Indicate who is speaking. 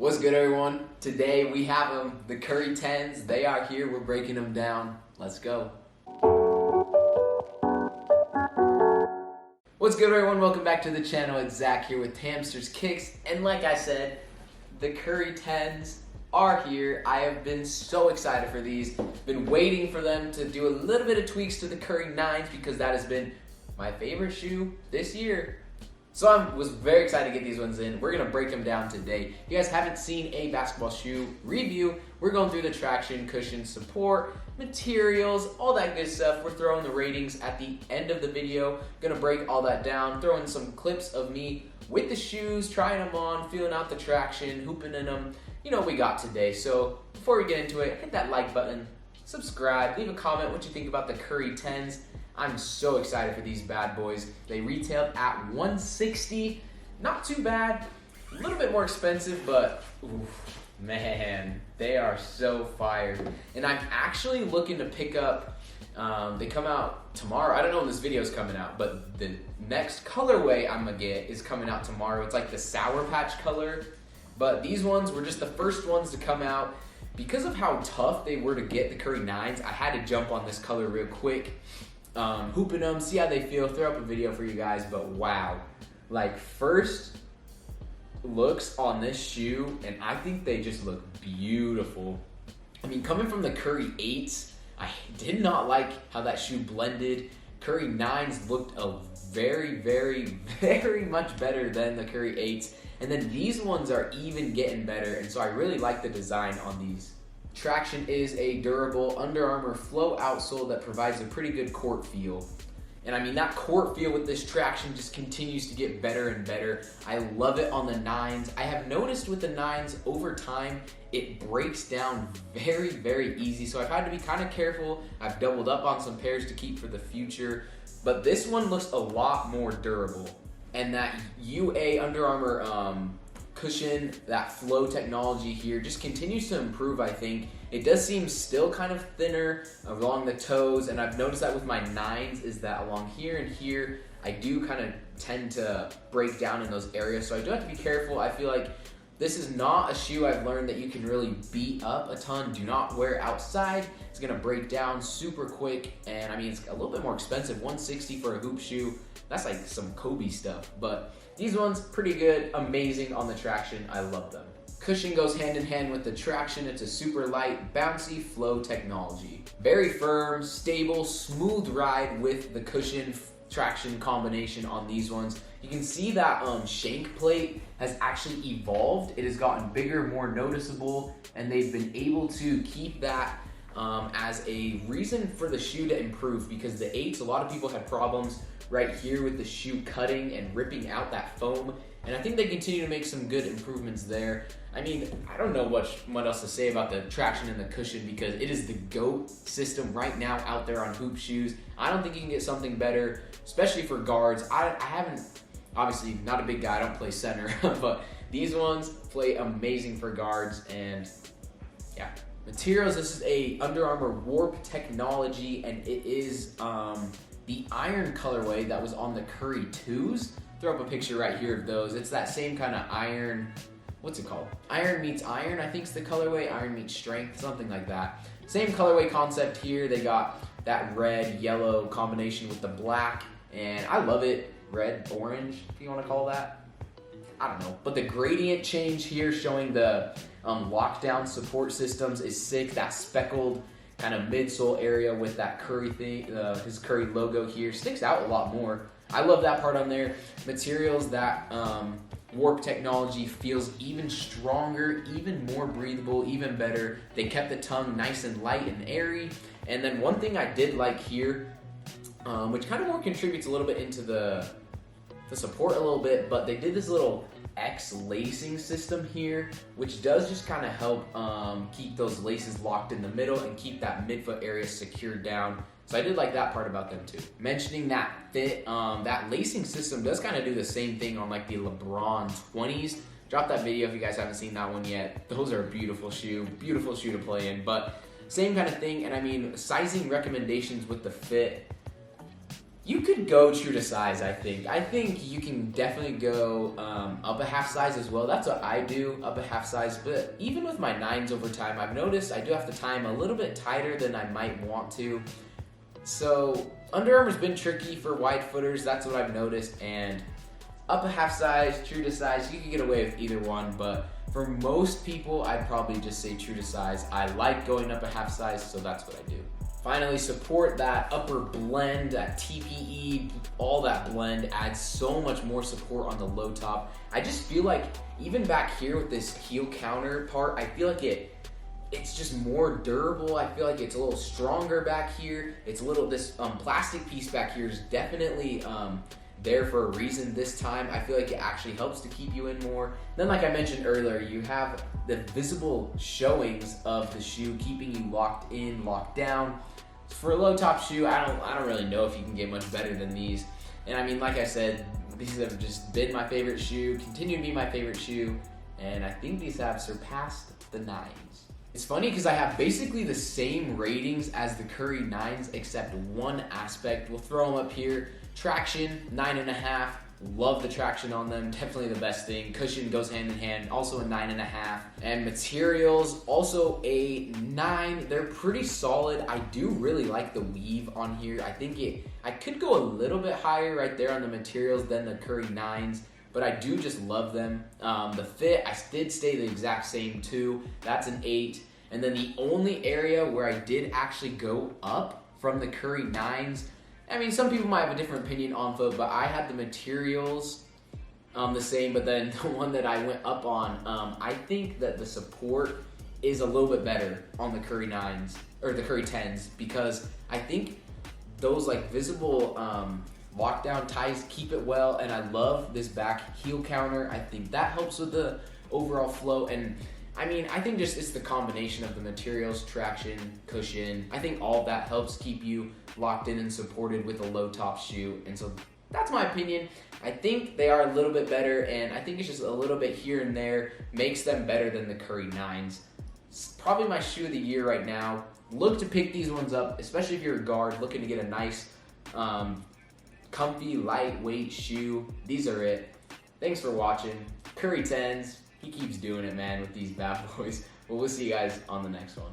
Speaker 1: What's good, everyone? Today we have them, the Curry 10s. They are here. We're breaking them down. Let's go. What's good, everyone? Welcome back to the channel. It's Zach here with Hamsters Kicks. And like I said, the Curry 10s are here. I have been so excited for these. Been waiting for them to do a little bit of tweaks to the Curry 9s because that has been my favorite shoe this year. So I was very excited to get these ones in. We're going to break them down today. If you guys haven't seen a basketball shoe review, we're going through the traction, cushion, support, materials, all that good stuff. We're throwing the ratings at the end of the video. Going to break all that down, throw in some clips of me with the shoes, trying them on, feeling out the traction, hooping in them. You know what we got today. So before we get into it, hit that like button, subscribe, leave a comment what you think about the Curry 10s. I'm so excited for these bad boys. They retailed at $160. Not too bad. A little bit more expensive, but oof, man, they are so fire. And I'm actually looking to pick up, they come out tomorrow. I don't know when this video is coming out, but the next colorway I'm gonna get is coming out tomorrow. It's like the Sour Patch color. But these ones were just the first ones to come out. Because of how tough they were to get, the Curry 9s, I had to jump on this color real quick. Hooping them, see how they feel, throw up a video for you guys, but wow. Like, first looks on this shoe, and I think they just look beautiful. I mean, coming from the Curry 8s, I did not like how that shoe blended. Curry 9s looked very much better than the Curry 8s. And then these ones are even getting better, and so I really like the design on these. Traction is a durable Under Armour flow outsole that provides a pretty good court feel. And I mean, that court feel with this traction just continues to get better and better. I love it on the 9s. I have noticed with the 9s over time, it breaks down very easy. So I've had to be kind of careful. I've doubled up on some pairs to keep for the future. But this one looks a lot more durable. And that UA Under Armour cushion, that flow technology here just continues to improve, I think. It does seem still kind of thinner along the toes, and I've noticed that with my 9s is that along here and here, I do kind of tend to break down in those areas, so I do have to be careful. I feel like this is not a shoe I've learned that you can really beat up a ton. Do not wear outside. It's gonna break down super quick, and I mean, it's a little bit more expensive, $160 for a hoop shoe. That's like some Kobe stuff, but these ones, pretty good, amazing on the traction. I love them. Cushion goes hand in hand with the traction. It's a super light, bouncy flow technology. Very firm, stable, smooth ride with the cushion traction combination on these ones. You can see that shank plate has actually evolved. It has gotten bigger, more noticeable, and they've been able to keep that as a reason for the shoe to improve, because the 8s, a lot of people had problems right here with the shoe cutting and ripping out that foam, and I think they continue to make some good improvements there. I mean, I don't know what else to say about the traction and the cushion, because it is the GOAT system right now out there on hoop shoes. I don't think you can get something better, especially for guards. I haven't, obviously not a big guy, I don't play center, but these ones play amazing for guards. And yeah. Materials, this is a Under Armour Warp technology, and it is the iron colorway that was on the Curry 2s. Throw up a picture right here of those. It's that same kind of iron, what's it called? Iron meets iron, I think is the colorway. Iron meets strength, something like that. Same colorway concept here. They got that red, yellow combination with the black, and I love it. Red, orange, if you want to call that. I don't know. But the gradient change here showing the lockdown support systems is sick. That speckled kind of midsole area with that Curry thing, his Curry logo here sticks out a lot more. I love that part on there. Materials, that Warp technology feels even stronger, even more breathable, even better. They kept the tongue nice and light and airy. And then one thing I did like here, which kind of more contributes a little bit into the support a little bit, but they did this little X lacing system here, which does just kind of help keep those laces locked in the middle and keep that midfoot area secured down. So I did like that part about them too. Mentioning that fit, that lacing system does kind of do the same thing on like the LeBron 20s. Drop that video if you guys haven't seen that one yet. Those are a beautiful shoe to play in, but same kind of thing. And I mean, sizing recommendations with the fit, You could go true to size, I think. I think you can definitely go up a half size as well. That's what I do, up a half size. But even with my 9s over time, I've noticed I do have to tie them a little bit tighter than I might want to. So Under Armour's been tricky for wide footers. That's what I've noticed. And up a half size, true to size, you can get away with either one. But for most people, I'd probably just say true to size. I like going up a half size, so that's what I do. Finally, support that upper blend, that TPE, all that blend adds so much more support on the low top. I just feel like even back here with this heel counter part, I feel like it's just more durable. I feel like it's a little stronger back here. It's a little, this plastic piece back here is definitely there for a reason this time. I feel like it actually helps to keep you in more. Then like I mentioned earlier, you have the visible showings of the shoe keeping you locked in, locked down. For a low top shoe, I don't really know if you can get much better than these. And I mean, like I said, these have just been my favorite shoe, continue to be my favorite shoe, and I think these have surpassed the 9s. It's funny because I have basically the same ratings as the Curry 9s except one aspect. We'll throw them up here. Traction, 9.5. Love the traction on them, definitely the best thing. Cushion goes hand in hand, also a 9.5. And materials, also a 9. They're pretty solid. I do really like the weave on here. I think I could go a little bit higher right there on the materials than the Curry 9s, but I do just love them. The fit, I did stay the exact same too. That's an 8. And then the only area where I did actually go up from the Curry 9s, I mean, some people might have a different opinion on foot, but I had the materials the same, but then the one that I went up on, I think that the support is a little bit better on the Curry 9s, or the Curry 10s, because I think those like visible lockdown ties keep it well, and I love this back heel counter. I think that helps with the overall flow, and I mean, I think just it's the combination of the materials, traction, cushion. I think all of that helps keep you locked in and supported with a low top shoe. And so that's my opinion. I think they are a little bit better, and I think it's just a little bit here and there makes them better than the Curry 9s. It's probably my shoe of the year right now. Look to pick these ones up, especially if you're a guard looking to get a nice, comfy, lightweight shoe. These are it. Thanks for watching. Curry 10s. He keeps doing it, man, with these bad boys. Well, we'll see you guys on the next one.